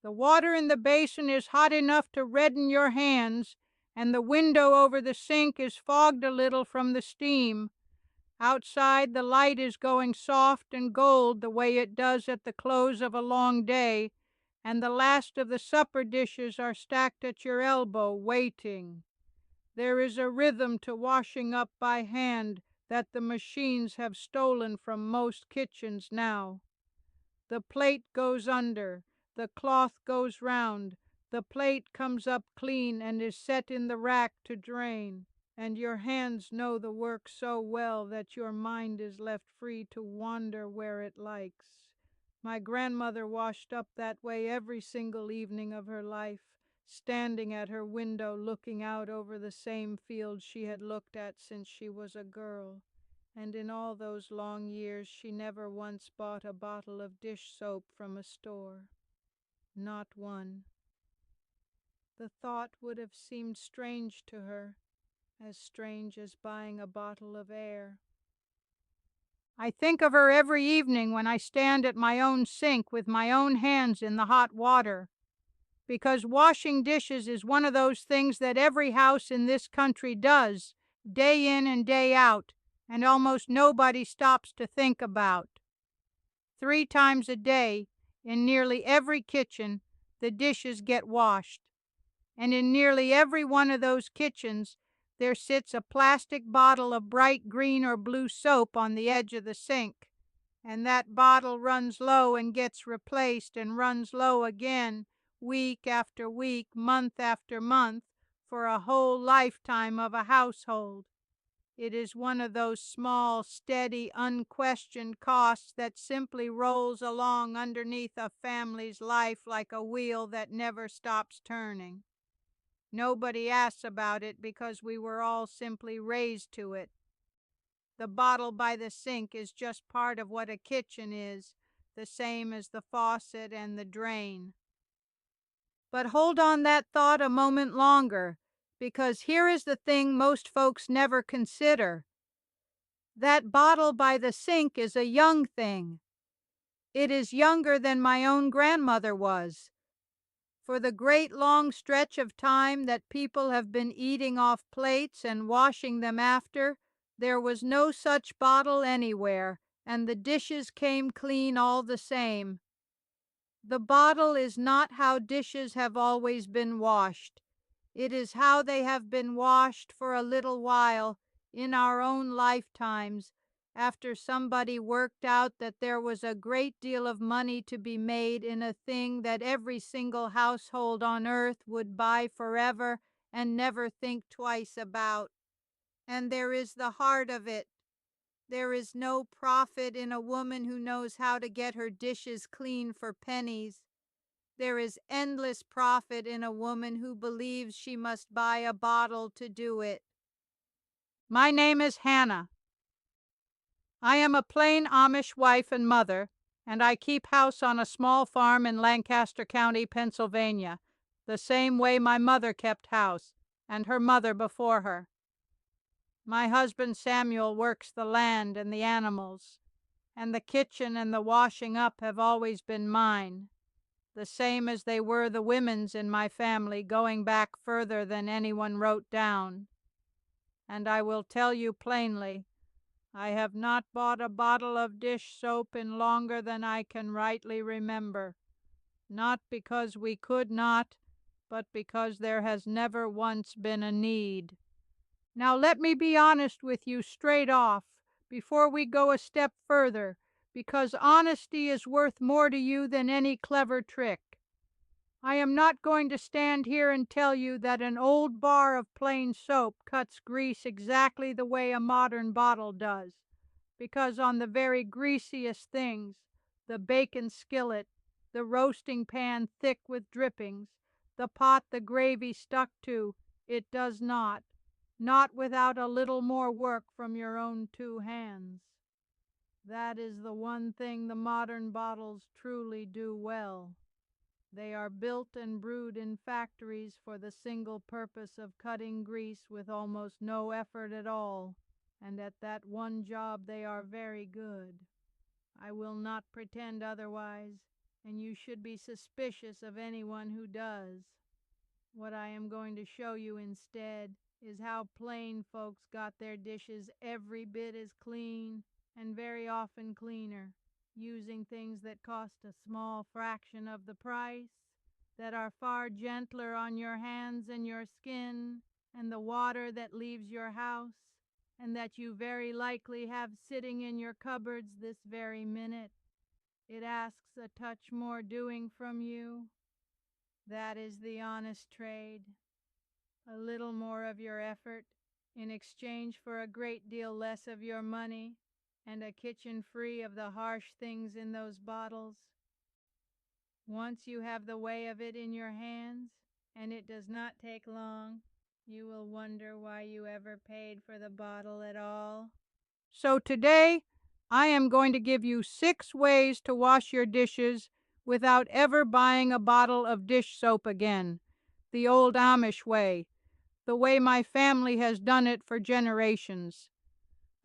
The water in the basin is hot enough to redden your hands, and the window over the sink is fogged a little from the steam. Outside, the light is going soft and gold the way it does at the close of a long day, and the last of the supper dishes are stacked at your elbow, waiting. There is a rhythm to washing up by hand that the machines have stolen from most kitchens now. The plate goes under, the cloth goes round, the plate comes up clean and is set in the rack to drain, and your hands know the work so well that your mind is left free to wander where it likes. My grandmother washed up that way every single evening of her life, standing at her window looking out over the same fields she had looked at since she was a girl. And in all those long years she never once bought a bottle of dish soap from a store. Not one. The thought would have seemed strange to her, as strange as buying a bottle of air. I think of her every evening when I stand at my own sink with my own hands in the hot water, because washing dishes is one of those things that every house in this country does, day in and day out, and almost nobody stops to think about. 3 times a day, in nearly every kitchen, the dishes get washed. And in nearly every one of those kitchens, there sits a plastic bottle of bright green or blue soap on the edge of the sink. And that bottle runs low and gets replaced and runs low again, week after week, month after month, for a whole lifetime of a household. It is one of those small, steady, unquestioned costs that simply rolls along underneath a family's life like a wheel that never stops turning. Nobody asks about it because we were all simply raised to it. The bottle by the sink is just part of what a kitchen is, the same as the faucet and the drain. But hold on that thought a moment longer, because here is the thing most folks never consider. That bottle by the sink is a young thing. It is younger than my own grandmother was. For the great long stretch of time that people have been eating off plates and washing them after, there was no such bottle anywhere, and the dishes came clean all the same. The bottle is not how dishes have always been washed. It is how they have been washed for a little while in our own lifetimes, after somebody worked out that there was a great deal of money to be made in a thing that every single household on earth would buy forever and never think twice about. And there is the heart of it. There is no profit in a woman who knows how to get her dishes clean for pennies. There is endless profit in a woman who believes she must buy a bottle to do it. My name is Hannah. I am a plain Amish wife and mother, and I keep house on a small farm in Lancaster County, Pennsylvania, the same way my mother kept house, and her mother before her. My husband Samuel works the land and the animals, and the kitchen and the washing up have always been mine, the same as they were the women's in my family, going back further than anyone wrote down. And I will tell you plainly, I have not bought a bottle of dish soap in longer than I can rightly remember, not because we could not, but because there has never once been a need. Now let me be honest with you straight off, before we go a step further, because honesty is worth more to you than any clever trick. I am not going to stand here and tell you that an old bar of plain soap cuts grease exactly the way a modern bottle does, because on the very greasiest things, the bacon skillet, the roasting pan thick with drippings, the pot the gravy stuck to, it does not without a little more work from your own 2 hands. That is the one thing the modern bottles truly do well. They are built and brewed in factories for the single purpose of cutting grease with almost no effort at all, and at that one job they are very good. I will not pretend otherwise. and you should be suspicious of anyone who does. What I am going to show you instead is how plain folks got their dishes every bit as clean, and very often cleaner, using things that cost a small fraction of the price, that are far gentler on your hands and your skin, and the water that leaves your house, and that you very likely have sitting in your cupboards this very minute. It asks a touch more doing from you. That is the honest trade. A little more of your effort in exchange for a great deal less of your money, and a kitchen free of the harsh things in those bottles. Once you have the way of it in your hands, and it does not take long, you will wonder why you ever paid for the bottle at all. So today, I am going to give you 6 ways to wash your dishes without ever buying a bottle of dish soap again. The old Amish way, the way my family has done it for generations.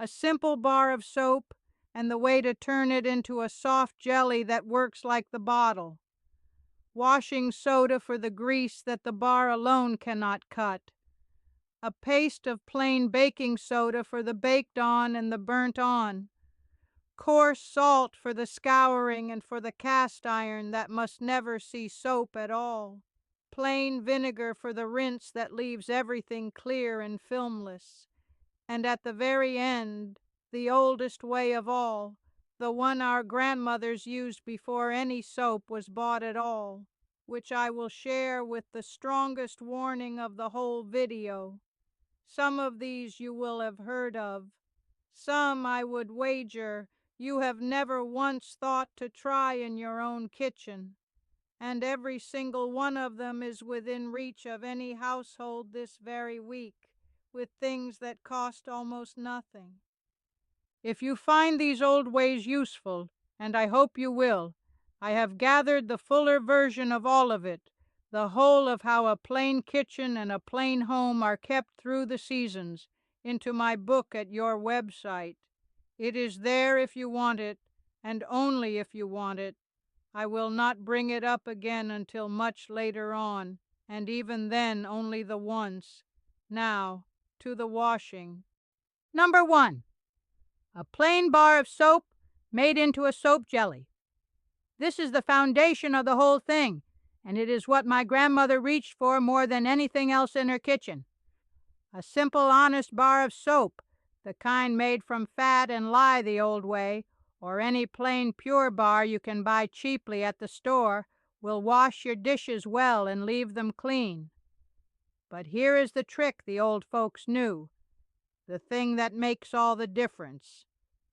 A simple bar of soap, and the way to turn it into a soft jelly that works like the bottle. Washing soda for the grease that the bar alone cannot cut. A paste of plain baking soda for the baked on and the burnt on. Coarse salt for the scouring and for the cast iron that must never see soap at all. Plain vinegar for the rinse that leaves everything clear and filmless. And at the very end, the oldest way of all, the one our grandmothers used before any soap was bought at all, which I will share with the strongest warning of the whole video. Some of these you will have heard of. Some, I would wager, you have never once thought to try in your own kitchen. And every single one of them is within reach of any household this very week, with things that cost almost nothing. If you find these old ways useful, and I hope you will, I have gathered the fuller version of all of it, the whole of how a plain kitchen and a plain home are kept through the seasons, into my book at your website. It is there if you want it, and only if you want it. I will not bring it up again until much later on, and even then only the once. Now, to the washing. Number 1. A plain bar of soap made into a soap jelly. This is the foundation of the whole thing, and it is what my grandmother reached for more than anything else in her kitchen. A simple, honest bar of soap, the kind made from fat and lye the old way, or any plain pure bar you can buy cheaply at the store, will wash your dishes well and leave them clean. But here is the trick the old folks knew, the thing that makes all the difference,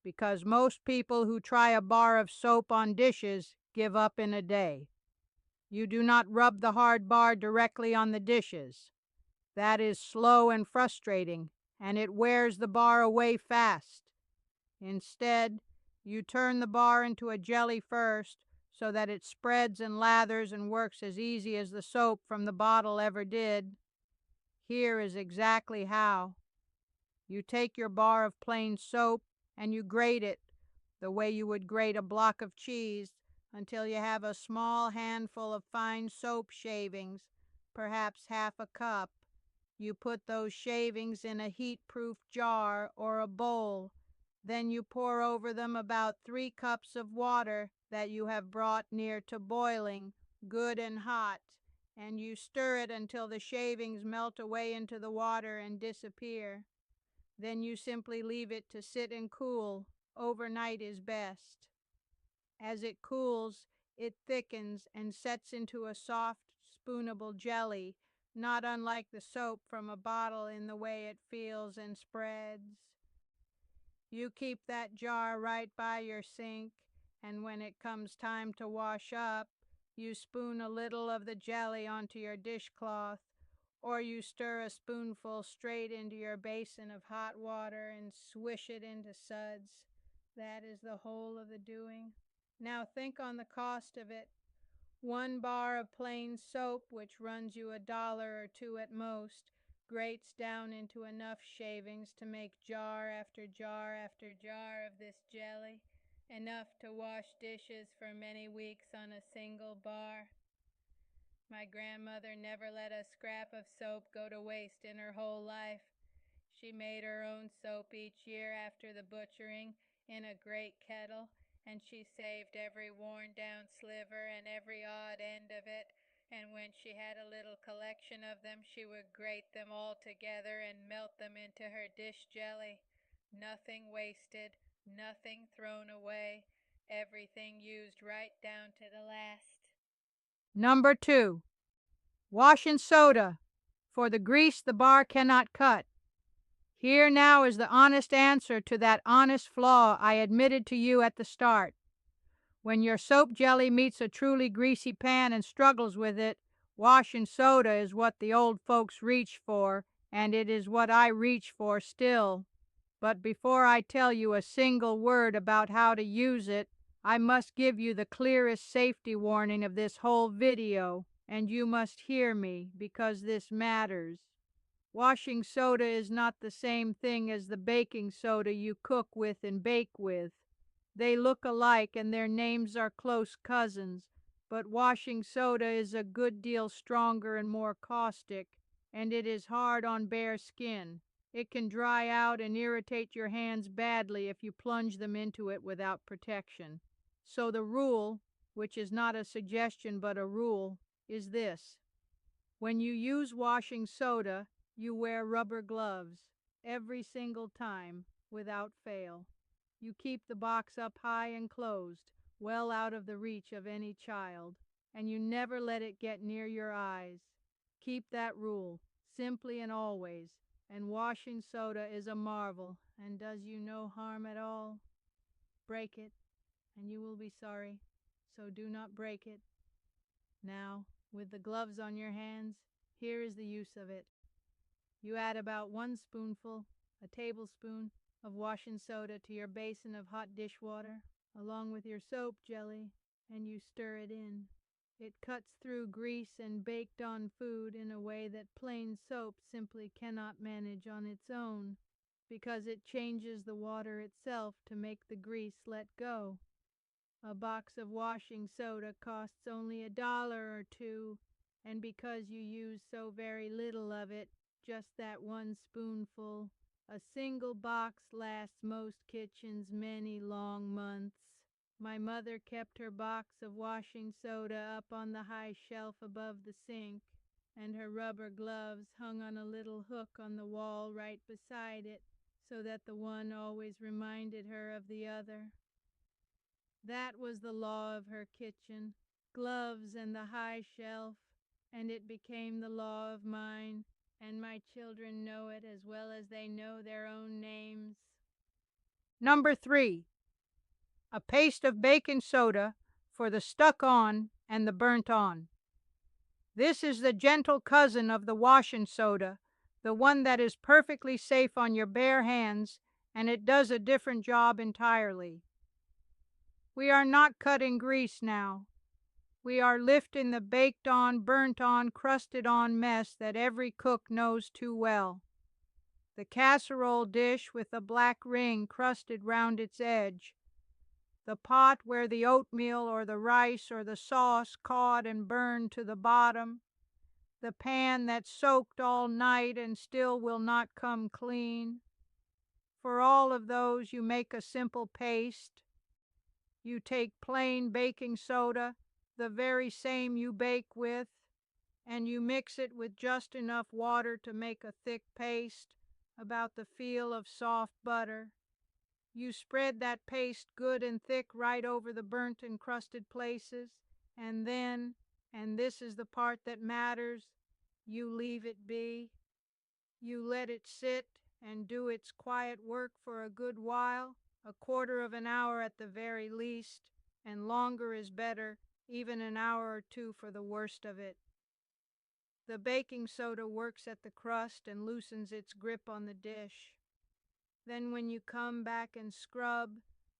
because most people who try a bar of soap on dishes give up in a day. You do not rub the hard bar directly on the dishes. That is slow and frustrating, and it wears the bar away fast. Instead, you turn the bar into a jelly first, so that it spreads and lathers and works as easy as the soap from the bottle ever did. Here is exactly how. You take your bar of plain soap and you grate it, the way you would grate a block of cheese, until you have a small handful of fine soap shavings, perhaps half a cup. You put those shavings in a heat-proof jar or a bowl. Then you pour over them about 3 cups of water that you have brought near to boiling, good and hot, and you stir it until the shavings melt away into the water and disappear. Then you simply leave it to sit and cool. Overnight is best. As it cools, it thickens and sets into a soft, spoonable jelly, not unlike the soap from a bottle in the way it feels and spreads. You keep that jar right by your sink, and when it comes time to wash up, you spoon a little of the jelly onto your dishcloth, or you stir a spoonful straight into your basin of hot water and swish it into suds. That is the whole of the doing. Now think on the cost of it. 1 bar of plain soap, which runs you $1 or 2 at most, grates down into enough shavings to make jar after jar after jar of this jelly. enough to wash dishes for many weeks on a single bar. My grandmother never let a scrap of soap go to waste in her whole life. She made her own soap each year after the butchering in a great kettle, and she saved every worn down sliver and every odd end of it, and when she had a little collection of them, she would grate them all together and melt them into her dish jelly. Nothing wasted, nothing thrown away, everything used right down to the last. Number 2. Washing soda, for the grease the bar cannot cut. Here now is the honest answer to that honest flaw I admitted to you at the start. When your soap jelly meets a truly greasy pan and struggles with it, washing soda is what the old folks reached for, and it is what I reach for still. But before I tell you a single word about how to use it, I must give you the clearest safety warning of this whole video, and you must hear me because this matters. Washing soda is not the same thing as the baking soda you cook with and bake with. They look alike and their names are close cousins, but washing soda is a good deal stronger and more caustic, and it is hard on bare skin. It can dry out and irritate your hands badly if you plunge them into it without protection. So the rule, which is not a suggestion but a rule, is this. When you use washing soda, you wear rubber gloves every single time, without fail. You keep the box up high and closed, well out of the reach of any child, and you never let it get near your eyes. Keep that rule, simply and always, and washing soda is a marvel and does you no harm at all. Break it, and you will be sorry, so do not break it. Now, with the gloves on your hands, here is the use of it. You add about 1 spoonful, a tablespoon, of washing soda to your basin of hot dish water, along with your soap jelly, and you stir it in. It cuts through grease and baked on food in a way that plain soap simply cannot manage on its own, because it changes the water itself to make the grease let go. A box of washing soda costs only $1 or $2, and because you use so very little of it, just that 1 spoonful, a single box lasts most kitchens many long months. My mother kept her box of washing soda up on the high shelf above the sink, and her rubber gloves hung on a little hook on the wall right beside it, so that the one always reminded her of the other. That was the law of her kitchen, gloves and the high shelf, and it became the law of mine, and my children know it as well as they know their own names. Number 3. A paste of baking soda for the stuck on and the burnt on. This is the gentle cousin of the washing soda, the one that is perfectly safe on your bare hands, and it does a different job entirely. We are not cutting grease now. We are lifting the baked on, burnt on, crusted on mess that every cook knows too well. The casserole dish with a black ring crusted round its edge. The pot where the oatmeal or the rice or the sauce caught and burned to the bottom. The pan that soaked all night and still will not come clean. For all of those you make a simple paste. You take plain baking soda, the very same you bake with, and you mix it with just enough water to make a thick paste, about the feel of soft butter. You spread that paste good and thick right over the burnt and crusted places, and then, and this is the part that matters, you leave it be. You let it sit and do its quiet work for a good while, a quarter of an hour at the very least, and longer is better, even an hour or 2 for the worst of it. The baking soda works at the crust and loosens its grip on the dish. Then when you come back and scrub,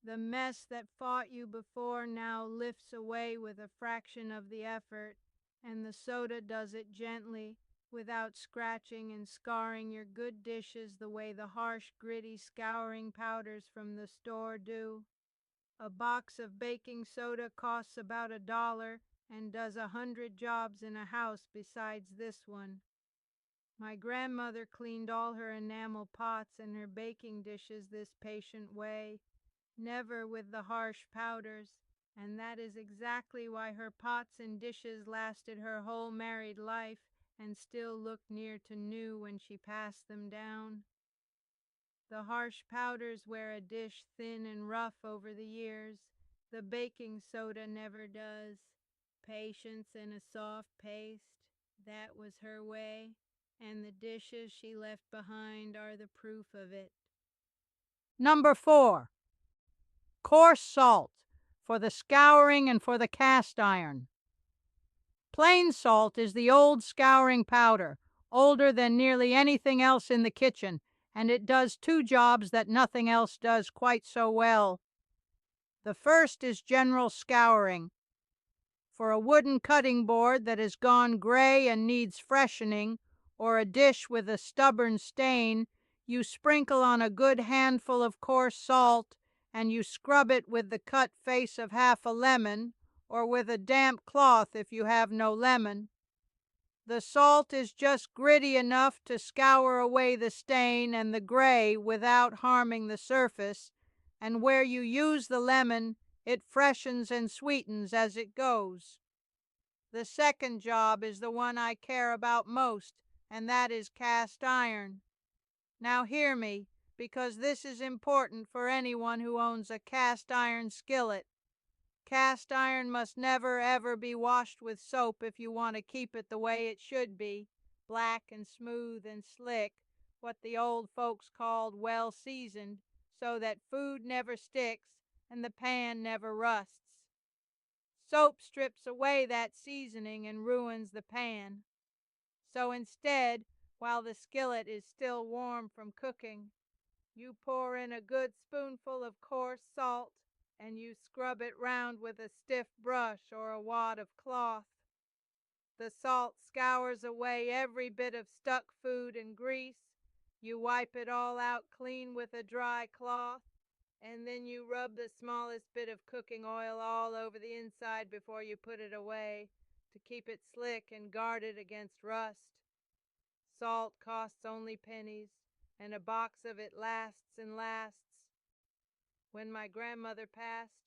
the mess that fought you before now lifts away with a fraction of the effort, and the soda does it gently, without scratching and scarring your good dishes the way the harsh, gritty scouring powders from the store do. A box of baking soda costs about $1 and does 100 jobs in a house besides this one. My grandmother cleaned all her enamel pots and her baking dishes this patient way, never with the harsh powders, and that is exactly why her pots and dishes lasted her whole married life and still looked near to new when she passed them down. The harsh powders wear a dish thin and rough over the years. The baking soda never does. Patience and a soft paste, that was her way, and the dishes she left behind are the proof of it. Number 4. Coarse salt, for the scouring and for the cast iron. Plain salt is the old scouring powder, older than nearly anything else in the kitchen, and it does two jobs that nothing else does quite so well. The first is general scouring. For a wooden cutting board that has gone gray and needs freshening, or a dish with a stubborn stain, you sprinkle on a good handful of coarse salt, and you scrub it with the cut face of half a lemon, or with a damp cloth if you have no lemon. The salt is just gritty enough to scour away the stain and the gray without harming the surface, and where you use the lemon, it freshens and sweetens as it goes. The second job is the one I care about most, and that is cast iron. Now hear me, because this is important for anyone who owns a cast iron skillet. Cast iron must never ever be washed with soap if you want to keep it the way it should be, black and smooth and slick, what the old folks called well seasoned, so that food never sticks and the pan never rusts. Soap strips away that seasoning and ruins the pan. So instead, while the skillet is still warm from cooking, you pour in a good spoonful of coarse salt and you scrub it round with a stiff brush or a wad of cloth. The salt scours away every bit of stuck food and grease. You wipe it all out clean with a dry cloth, and then you rub the smallest bit of cooking oil all over the inside before you put it away to keep it slick and guard it against rust. Salt costs only pennies, and a box of it lasts and lasts. When my grandmother passed,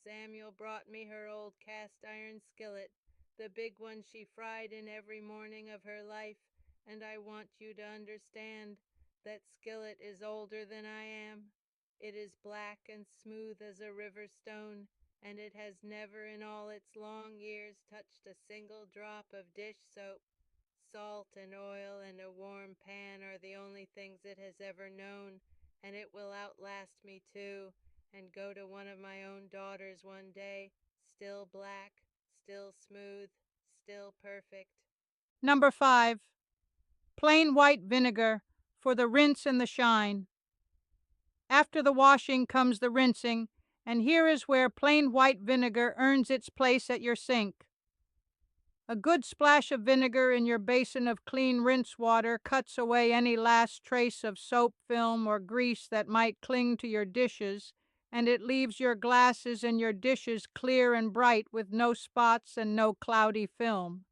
Samuel brought me her old cast iron skillet, the big one she fried in every morning of her life, and I want you to understand that skillet is older than I am. It is black and smooth as a river stone, and it has never in all its long years touched a single drop of dish soap. Salt and oil and a warm pan are the only things it has ever known, and it will outlast me too, and go to one of my own daughters one day, still black, still smooth, still perfect. Number 5. Plain white vinegar, for the rinse and the shine. After the washing comes the rinsing, and here is where plain white vinegar earns its place at your sink. A good splash of vinegar in your basin of clean rinse water cuts away any last trace of soap film or grease that might cling to your dishes, and it leaves your glasses and your dishes clear and bright with no spots and no cloudy film.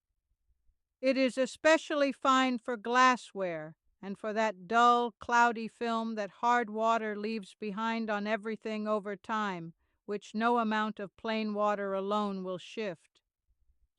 It is especially fine for glassware and for that dull, cloudy film that hard water leaves behind on everything over time, which no amount of plain water alone will shift.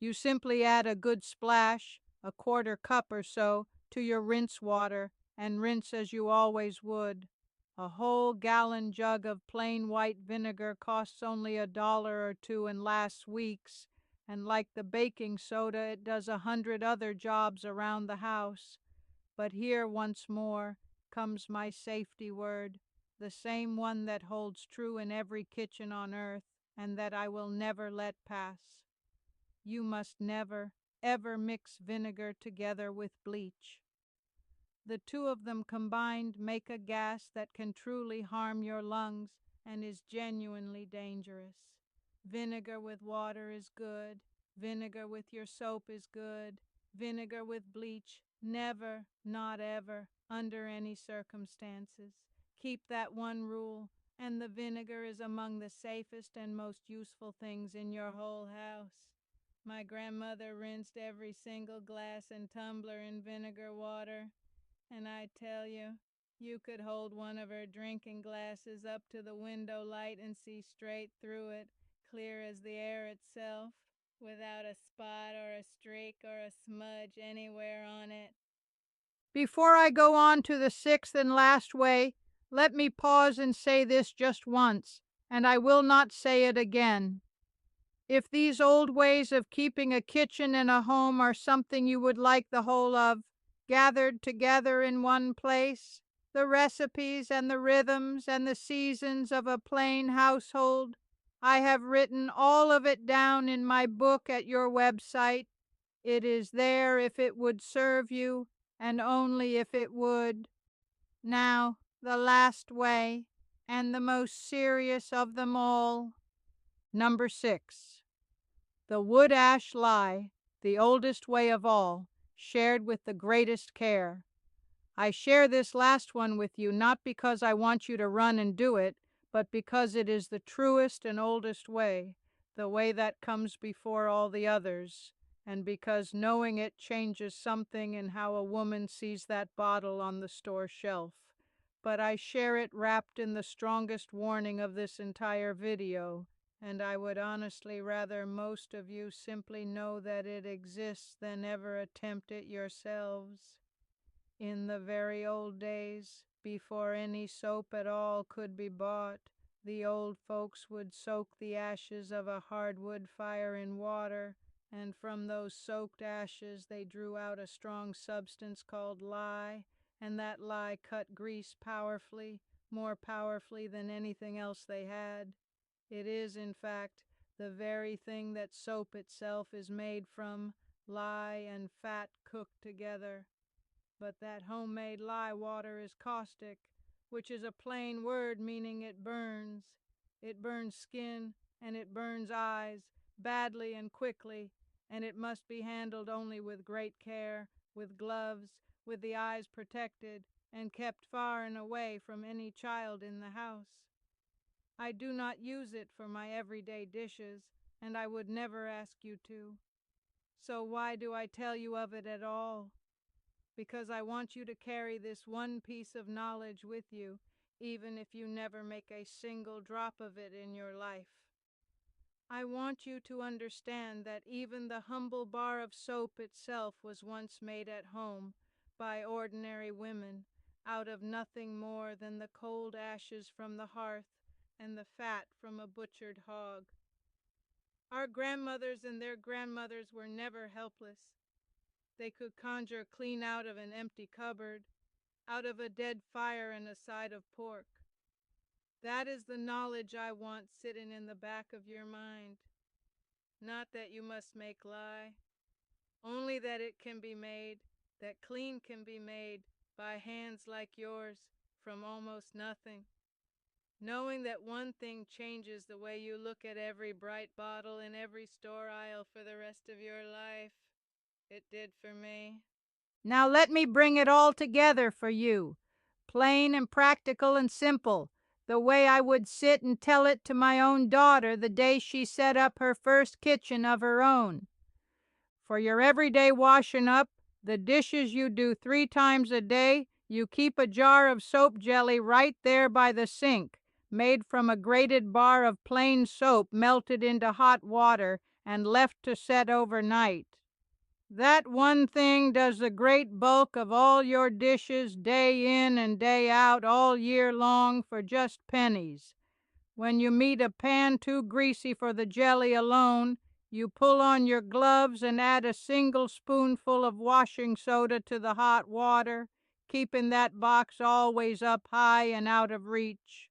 You simply add a good splash, a quarter cup or so, to your rinse water and rinse as you always would. A whole gallon jug of plain white vinegar costs only $1 or $2 and lasts weeks, and like the baking soda, it does 100 other jobs around the house. But here once more comes my safety word, the same one that holds true in every kitchen on earth, and that I will never let pass. You must never, ever mix vinegar together with bleach. The two of them combined make a gas that can truly harm your lungs and is genuinely dangerous. Vinegar with water is good. Vinegar with your soap is good. Vinegar with bleach, never, not ever, under any circumstances. Keep that one rule, And the vinegar is among the safest and most useful things in your whole house. My grandmother rinsed every single glass and tumbler in vinegar water, and I tell you, you could hold one of her drinking glasses up to the window light and see straight through it, clear as the air itself, without a spot or a streak or a smudge anywhere on it. Before I go on to the sixth and last way, let me pause and say this just once, and I will not say it again. If these old ways of keeping a kitchen and a home are something you would like the whole of, gathered together in one place, the recipes and the rhythms and the seasons of a plain household, I have written all of it down in my book at your website. It is there if it would serve you, and only if it would. Now, the last way, and the most serious of them all. Number 6. The wood ash lie, the oldest way of all, shared with the greatest care. I share this last one with you not because I want you to run and do it, but because it is the truest and oldest way, the way that comes before all the others, and because knowing it changes something in how a woman sees that bottle on the store shelf. But I share it wrapped in the strongest warning of this entire video, and I would honestly rather most of you simply know that it exists than ever attempt it yourselves. In the very old days, before any soap at all could be bought, the old folks would soak the ashes of a hardwood fire in water, and from those soaked ashes they drew out a strong substance called lye, and that lye cut grease powerfully, more powerfully than anything else they had. It is, in fact, the very thing that soap itself is made from, lye and fat cooked together. But that homemade lye water is caustic, which is a plain word meaning it burns. It burns skin and it burns eyes, badly and quickly, and it must be handled only with great care, with gloves, with the eyes protected, and kept far and away from any child in the house. I do not use it for my everyday dishes, and I would never ask you to. So why do I tell you of it at all? Because I want you to carry this one piece of knowledge with you, even if you never make a single drop of it in your life. I want you to understand that even the humble bar of soap itself was once made at home by ordinary women out of nothing more than the cold ashes from the hearth and the fat from a butchered hog. Our grandmothers and their grandmothers were never helpless. They could conjure clean out of an empty cupboard, out of a dead fire and a side of pork. That is the knowledge I want sitting in the back of your mind. Not that you must make lye, only that it can be made, that clean can be made by hands like yours from almost nothing. Knowing that one thing changes the way you look at every bright bottle in every store aisle for the rest of your life. It did for me. Now let me bring it all together for you, plain and practical and simple, the way I would sit and tell it to my own daughter the day she set up her first kitchen of her own. For your everyday washing up, the dishes you do 3 times a day, you keep a jar of soap jelly right there by the sink, made from a grated bar of plain soap melted into hot water and left to set overnight. That one thing does the great bulk of all your dishes day in and day out all year long for just pennies. When you meet a pan too greasy for the jelly alone, you pull on your gloves and add a single spoonful of washing soda to the hot water, keeping that box always up high and out of reach.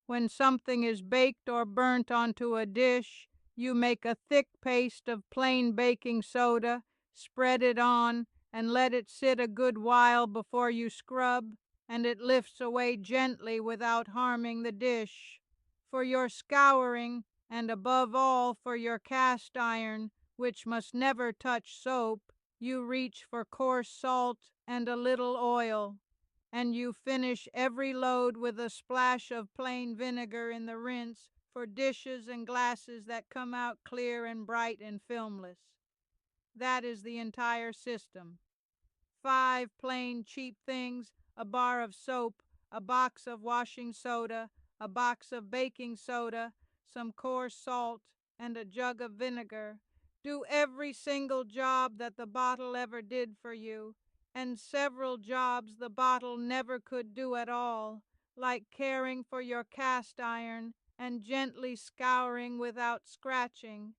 When something is baked or burnt onto a dish, you make a thick paste of plain baking soda, spread it on, and let it sit a good while before you scrub, and it lifts away gently without harming the dish. For your scouring, and above all for your cast iron, which must never touch soap, you reach for coarse salt and a little oil. and you finish every load with a splash of plain vinegar in the rinse for dishes and glasses that come out clear and bright and filmless. That is the entire system. 5 plain cheap things, a bar of soap, a box of washing soda, a box of baking soda, some coarse salt, and a jug of vinegar. Do every single job that the bottle ever did for you, and several jobs the bottle never could do at all, like caring for your cast iron and gently scouring without scratching.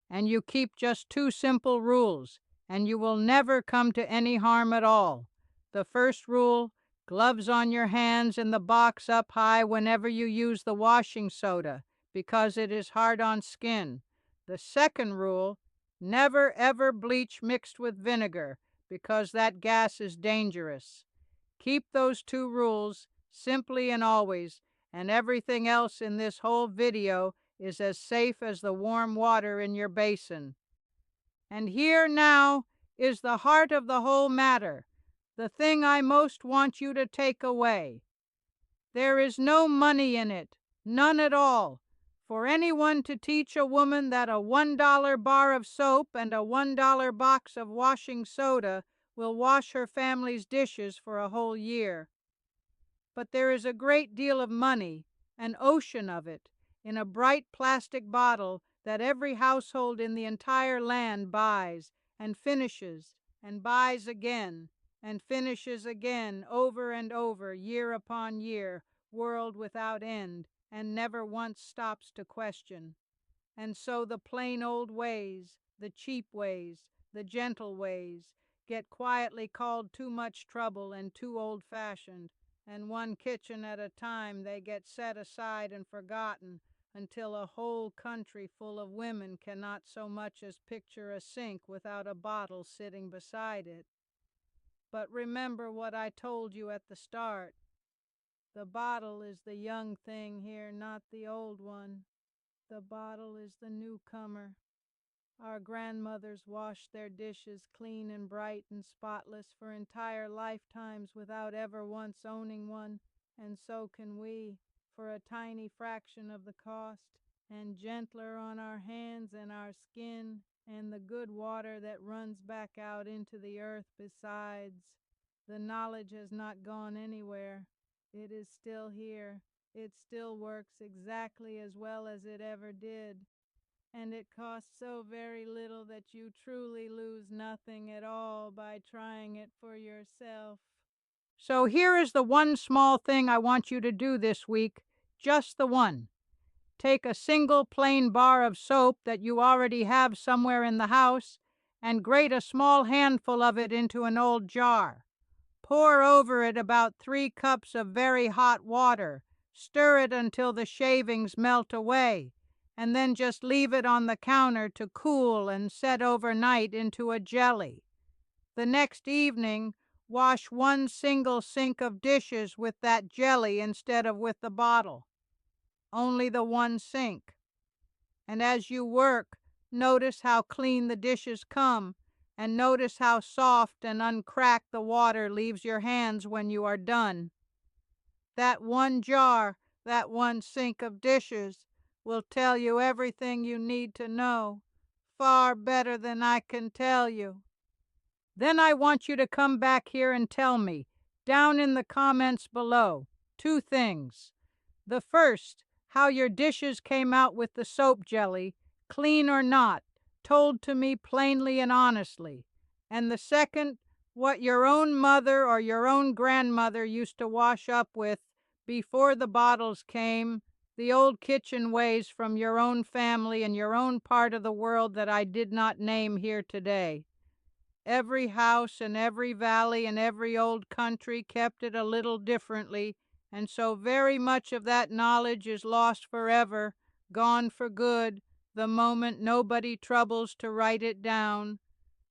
And you keep just 2 simple rules, and you will never come to any harm at all. The first rule, gloves on your hands and the box up high whenever you use the washing soda, because it is hard on skin. The second rule, never ever bleach mixed with vinegar, because that gas is dangerous. Keep those 2 rules simply and always, and everything else in this whole video is as safe as the warm water in your basin. And here now is the heart of the whole matter, the thing I most want you to take away. There is no money in it, none at all, for anyone to teach a woman that a $1 bar of soap and a $1 box of washing soda will wash her family's dishes for a whole year. But there is a great deal of money, an ocean of it, in a bright plastic bottle that every household in the entire land buys and finishes and buys again and finishes again over and over, year upon year, world without end, and never once stops to question. And so the plain old ways, the cheap ways, the gentle ways, get quietly called too much trouble and too old-fashioned, and one kitchen at a time they get set aside and forgotten until a whole country full of women cannot so much as picture a sink without a bottle sitting beside it. But remember what I told you at the start. The bottle is the young thing here, not the old one. The bottle is the newcomer. Our grandmothers washed their dishes clean and bright and spotless for entire lifetimes without ever once owning one, and so can we, for a tiny fraction of the cost, and gentler on our hands and our skin, and the good water that runs back out into the earth besides. The knowledge has not gone anywhere. It is still here. It still works exactly as well as it ever did. And it costs so very little that you truly lose nothing at all by trying it for yourself. So here is the one small thing I want you to do this week, just the one. Take a single plain bar of soap that you already have somewhere in the house and grate a small handful of it into an old jar. Pour over it about 3 cups of very hot water. Stir it until the shavings melt away, and then just leave it on the counter to cool and set overnight into a jelly. The next evening, wash 1 single sink of dishes with that jelly instead of with the bottle. Only the 1 sink. And as you work, notice how clean the dishes come, and notice how soft and uncracked the water leaves your hands when you are done. That 1 jar, that 1 sink of dishes, will tell you everything you need to know, far better than I can tell you. Then I want you to come back here and tell me, down in the comments below, 2 things. The first, how your dishes came out with the soap jelly, clean or not, told to me plainly and honestly. And the second, what your own mother or your own grandmother used to wash up with before the bottles came, the old kitchen ways from your own family and your own part of the world that I did not name here today. Every house and every valley and every old country kept it a little differently, and so very much of that knowledge is lost forever, gone for good, the moment nobody troubles to write it down.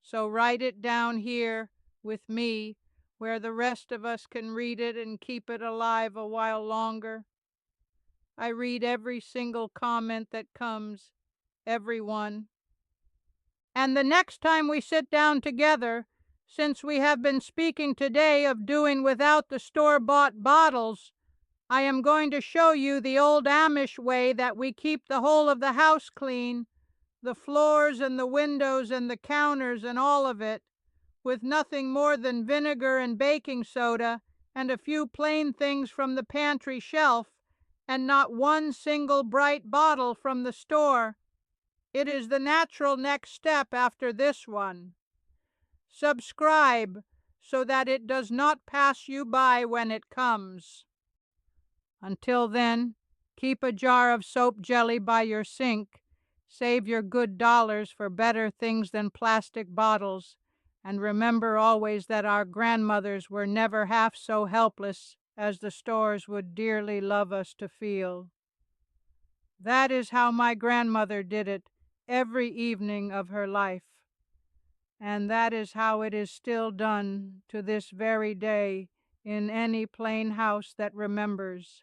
So write it down here with me, where the rest of us can read it and keep it alive a while longer. I read every single comment that comes, every one. And the next time we sit down together, Since we have been speaking today of doing without the store-bought bottles, I am going to show you the old Amish way that we keep the whole of the house clean, the floors and the windows and the counters and all of it, with nothing more than vinegar and baking soda and a few plain things from the pantry shelf, and not one single bright bottle from the store. It is the natural next step after this one. Subscribe so that it does not pass you by when it comes. Until then, keep a jar of soap jelly by your sink, save your good dollars for better things than plastic bottles, and remember always that our grandmothers were never half so helpless as the stores would dearly love us to feel. That is how my grandmother did it every evening of her life, and that is how it is still done to this very day in any plain house that remembers.